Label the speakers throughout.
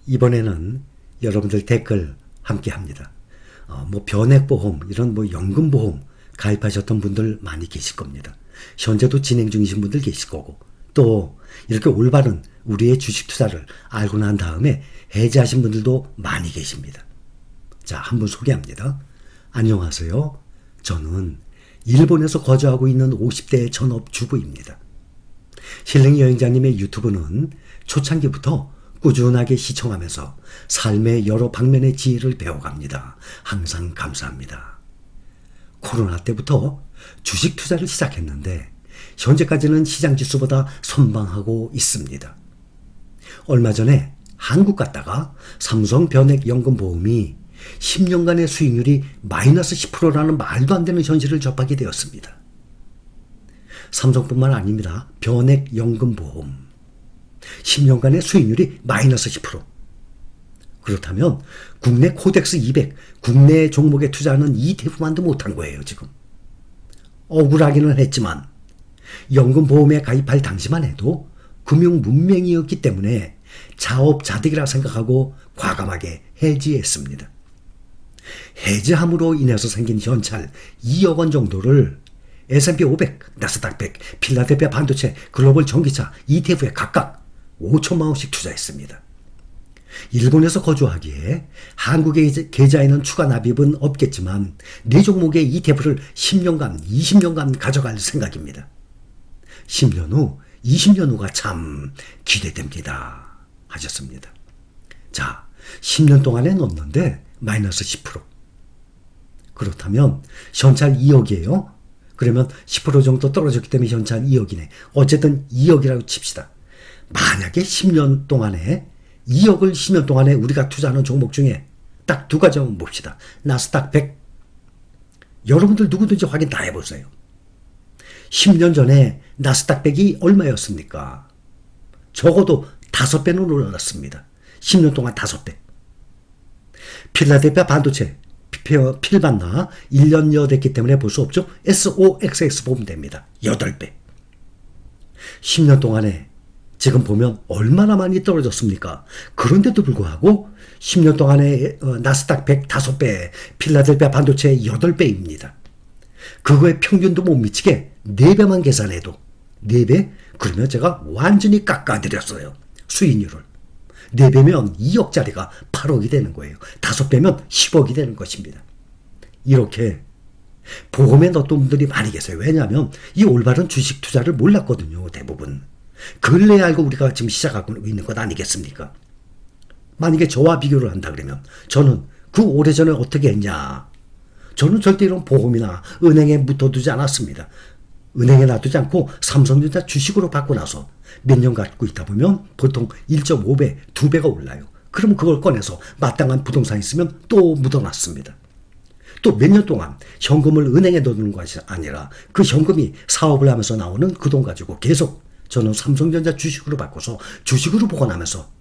Speaker 1: 이번에는 여러분들 댓글 함께 합니다. 변액보험, 이런 연금보험 가입하셨던 분들 많이 계실 겁니다. 현재도 진행 중이신 분들 계실 거고, 또 이렇게 올바른 우리의 주식 투자를 알고 난 다음에 해지하신 분들도 많이 계십니다. 자, 한번 소개합니다. 안녕하세요. 저는 일본에서 거주하고 있는 50대 전업주부입니다. 힐링 여행자님의 유튜브는 초창기부터 꾸준하게 시청하면서 삶의 여러 방면의 지혜를 배워갑니다. 항상 감사합니다. 코로나 때부터 주식 투자를 시작했는데 현재까지는 시장 지수보다 선방하고 있습니다. 얼마 전에 한국 갔다가 삼성 변액연금보험이 10년간의 수익률이 마이너스 10%라는 말도 안 되는 현실을 접하게 되었습니다. 삼성뿐만 아닙니다. 변액연금보험 10년간의 수익률이 마이너스 10%. 그렇다면 국내 코덱스 200, 국내 종목에 투자하는 ETF만도 못한 거예요, 지금. 억울하기는 했지만 연금보험에 가입할 당시만 해도 금융문맹이었기 때문에 자업자득이라 생각하고 과감하게 해지했습니다. 해지함으로 인해서 생긴 현찰 2억 원 정도를 S&P 500, 나스닥 100, 필라델피아 반도체, 글로벌 전기차, ETF에 각각 5천만 원씩 투자했습니다. 일본에서 거주하기에 한국의 계좌에는 추가 납입은 없겠지만 네 종목의 ETF를 10년간, 20년간 가져갈 생각입니다. 10년 후, 20년 후가 참 기대됩니다. 하셨습니다. 자, 10년 동안에 넣었는데 마이너스 10%. 그렇다면 현찰 2억이에요. 그러면 10% 정도 떨어졌기 때문에 현찰 2억이네. 어쨌든 2억이라고 칩시다. 만약에 10년 동안에 2억을 10년 동안에 우리가 투자하는 종목 중에 딱 두 가지 한번 봅시다. 나스닥 100. 여러분들 누구든지 확인 다 해보세요. 10년 전에 나스닥 100이 얼마였습니까? 적어도 5배는 올랐습니다. 10년 동안 5배. 필라델피아 반도체, 필반나 1년여 됐기 때문에 볼 수 없죠. SOXX 보면 됩니다. 8배. 10년 동안에 지금 보면 얼마나 많이 떨어졌습니까? 그런데도 불구하고 10년 동안에 나스닥 100 5배, 필라델피아 반도체 8배입니다. 그거의 평균도 못 미치게 4배만 계산해도 4배? 그러면 제가 완전히 깎아드렸어요. 수익률을. 4배면 2억짜리가 8억이 되는 거예요. 5배면 10억이 되는 것입니다. 이렇게 보험에 넣었던 분들이 많이 계세요. 왜냐하면 이 올바른 주식 투자를 몰랐거든요. 대부분. 근래에 알고 우리가 지금 시작하고 있는 것 아니겠습니까? 만약에 저와 비교를 한다 그러면 저는 그 오래전에 어떻게 했냐. 저는 절대 이런 보험이나 은행에 묻어두지 않았습니다. 은행에 놔두지 않고 삼성전자 주식으로 받고 나서 몇 년 갖고 있다 보면 보통 1.5배, 2배가 올라요. 그럼 그걸 꺼내서 마땅한 부동산 있으면 또 묻어놨습니다. 또 몇 년 동안 현금을 은행에 넣는 것이 아니라 그 현금이 사업을 하면서 나오는 그 돈 가지고 계속 저는 삼성전자 주식으로 바꿔서 주식으로 보관하면서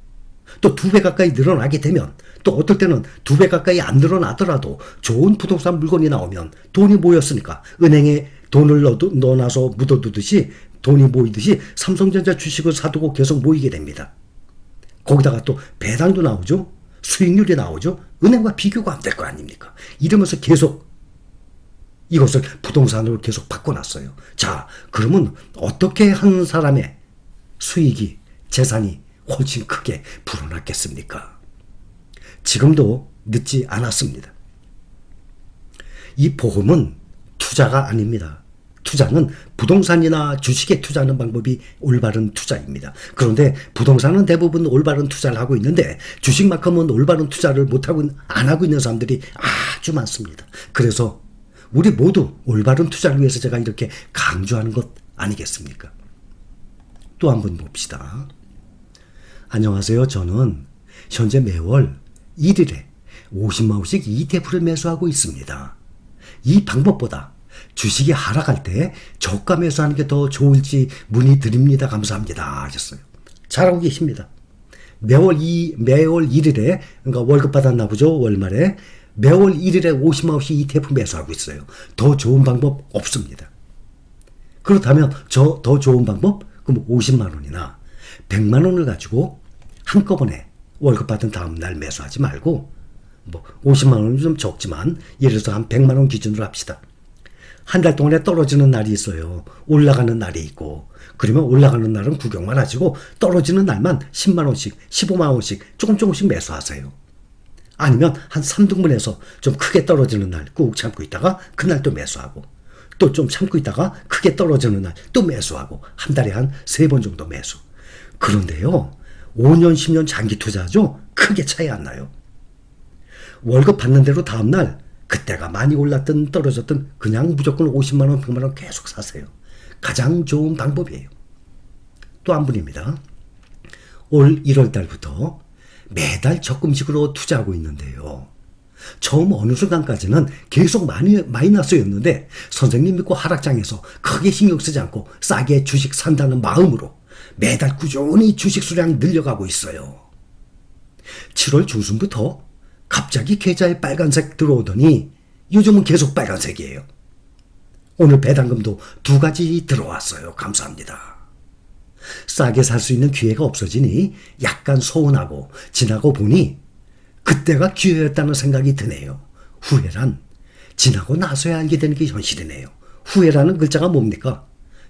Speaker 1: 또 2배 가까이 늘어나게 되면 또 어떨 때는 2배 가까이 안 늘어나더라도 좋은 부동산 물건이 나오면 돈이 모였으니까 은행에 돈을 넣어놔서 묻어두듯이 돈이 모이듯이 삼성전자 주식을 사두고 계속 모이게 됩니다. 거기다가 또 배당도 나오죠. 수익률이 나오죠. 은행과 비교가 안 될 거 아닙니까? 이러면서 계속 이것을 부동산으로 계속 바꿔놨어요. 자, 그러면 어떻게 한 사람의 수익이, 재산이 훨씬 크게 불어났겠습니까? 지금도 늦지 않았습니다. 이 보험은 투자가 아닙니다. 투자는 부동산이나 주식에 투자하는 방법이 올바른 투자입니다. 그런데 부동산은 대부분 올바른 투자를 하고 있는데 주식만큼은 올바른 투자를 안 하고 있는 사람들이 아주 많습니다. 그래서 우리 모두 올바른 투자를 위해서 제가 이렇게 강조하는 것 아니겠습니까? 또 한번 봅시다. 안녕하세요. 저는 현재 매월 1일에 50만 원씩 ETF를 매수하고 있습니다. 이 방법보다 주식이 하락할 때 저가 매수하는 게 더 좋을지 문의드립니다. 감사합니다. 하셨어요. 잘하고 계십니다. 매월 1일에, 그러니까 월급 받았나 보죠. 월말에. 매월 1일에 50만 원씩 ETF 매수하고 있어요. 더 좋은 방법 없습니다. 그렇다면 더 좋은 방법? 그럼 50만 원이나 100만 원을 가지고 한꺼번에 월급 받은 다음 날 매수하지 말고 뭐 50만 원은 좀 적지만 예를 들어서 한 100만 원 기준으로 합시다. 한 달 동안에 떨어지는 날이 있어요. 올라가는 날이 있고. 그러면 올라가는 날은 구경만 하시고 떨어지는 날만 10만 원씩, 15만 원씩 조금씩 매수하세요. 아니면 한 3등분해서 좀 크게 떨어지는 날 꾹 참고 있다가 그날 또 매수하고 또 좀 참고 있다가 크게 떨어지는 날 또 매수하고 한 달에 한 3번 정도 매수. 그런데요. 5년, 10년 장기 투자죠. 크게 차이 안 나요. 월급 받는 대로 다음날 그때가 많이 올랐든 떨어졌든 그냥 무조건 50만 원, 100만 원 계속 사세요. 가장 좋은 방법이에요. 또 한 분입니다. 올 1월 달부터 매달 적금식으로 투자하고 있는데요. 처음 어느 순간까지는 계속 마이너스였는데 선생님 믿고 하락장에서 크게 신경 쓰지 않고 싸게 주식 산다는 마음으로 매달 꾸준히 주식 수량 늘려가고 있어요. 7월 중순부터 갑자기 계좌에 빨간색 들어오더니 요즘은 계속 빨간색이에요. 오늘 배당금도 2가지 들어왔어요. 감사합니다. 싸게 살 수 있는 기회가 없어지니 약간 서운하고 지나고 보니 그때가 기회였다는 생각이 드네요. 후회란 지나고 나서야 알게 되는 게 현실이네요. 후회라는 글자가 뭡니까?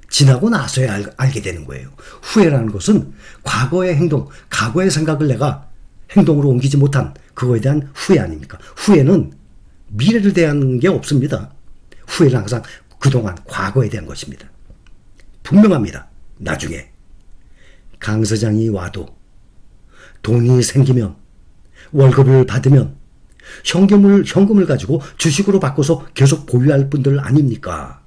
Speaker 1: 지나고 나서야 알게 되는 거예요. 후회라는 것은 과거의 행동, 과거의 생각을 내가 행동으로 옮기지 못한 그거에 대한 후회 아닙니까? 후회는 미래를 대한 게 없습니다. 후회는 항상 그동안 과거에 대한 것입니다. 분명합니다. 나중에 강서장이 와도 돈이 생기면 월급을 받으면 현금을 가지고 주식으로 바꿔서 계속 보유할 분들 아닙니까?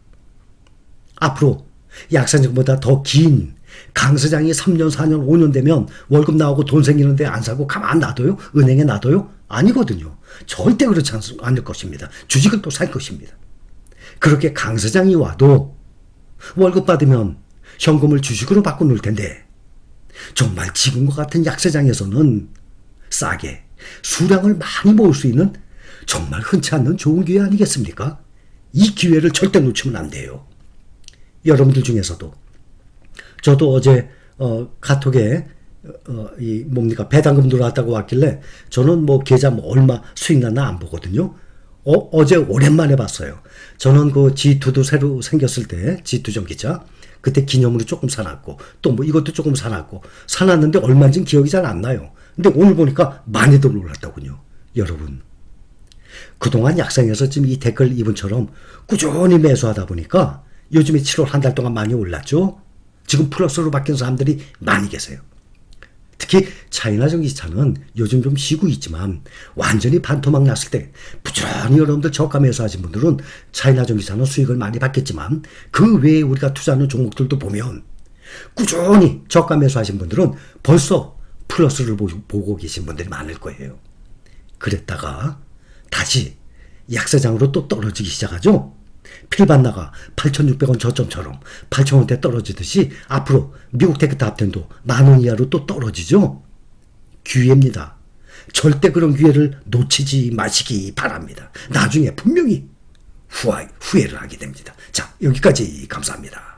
Speaker 1: 앞으로 약사장보다 더 긴 강서장이 3년, 4년, 5년 되면 월급 나오고 돈 생기는데 안 사고 가만 놔둬요? 은행에 놔둬요? 아니거든요. 절대 그렇지 않을 것입니다. 주식을 또 살 것입니다. 그렇게 강서장이 와도 월급 받으면 현금을 주식으로 바꿔 놓을 텐데 정말 지금과 같은 약세장에서는 싸게 수량을 많이 모을 수 있는 정말 흔치 않는 좋은 기회 아니겠습니까? 이 기회를 절대 놓치면 안 돼요. 여러분들 중에서도 저도 어제 카톡에 배당금 들어왔다고 왔길래 저는 뭐 계좌 얼마 수익 났나 안 보거든요. 어제 오랜만에 봤어요. 저는 그 G2도 새로 생겼을 때 G2 전기차 그때 기념으로 조금 사놨고 또 뭐 이것도 조금 사놨고 사놨는데 얼마인지는 기억이 잘 안 나요. 근데 오늘 보니까 많이들 올랐더군요. 여러분 그동안 약상에서 지금 이 댓글 이분처럼 꾸준히 매수하다 보니까 요즘에 7월 한 달 동안 많이 올랐죠. 지금 플러스로 바뀐 사람들이 많이 계세요. 특히 차이나 전기차는 요즘 좀 쉬고 있지만 완전히 반토막 났을 때 부지런히 여러분들 저가 매수하신 분들은 차이나 전기차는 수익을 많이 받겠지만 그 외에 우리가 투자하는 종목들도 보면 꾸준히 저가 매수하신 분들은 벌써 플러스를 보고 계신 분들이 많을 거예요. 그랬다가 다시 약세장으로 또 떨어지기 시작하죠. 필반나가 8,600원 저점처럼 8,000원대 떨어지듯이 앞으로 미국 테크트 합텐도 10,000원 이하로 또 떨어지죠. 기회입니다. 절대 그런 기회를 놓치지 마시기 바랍니다. 나중에 분명히 후회를 하게 됩니다. 자, 여기까지 감사합니다.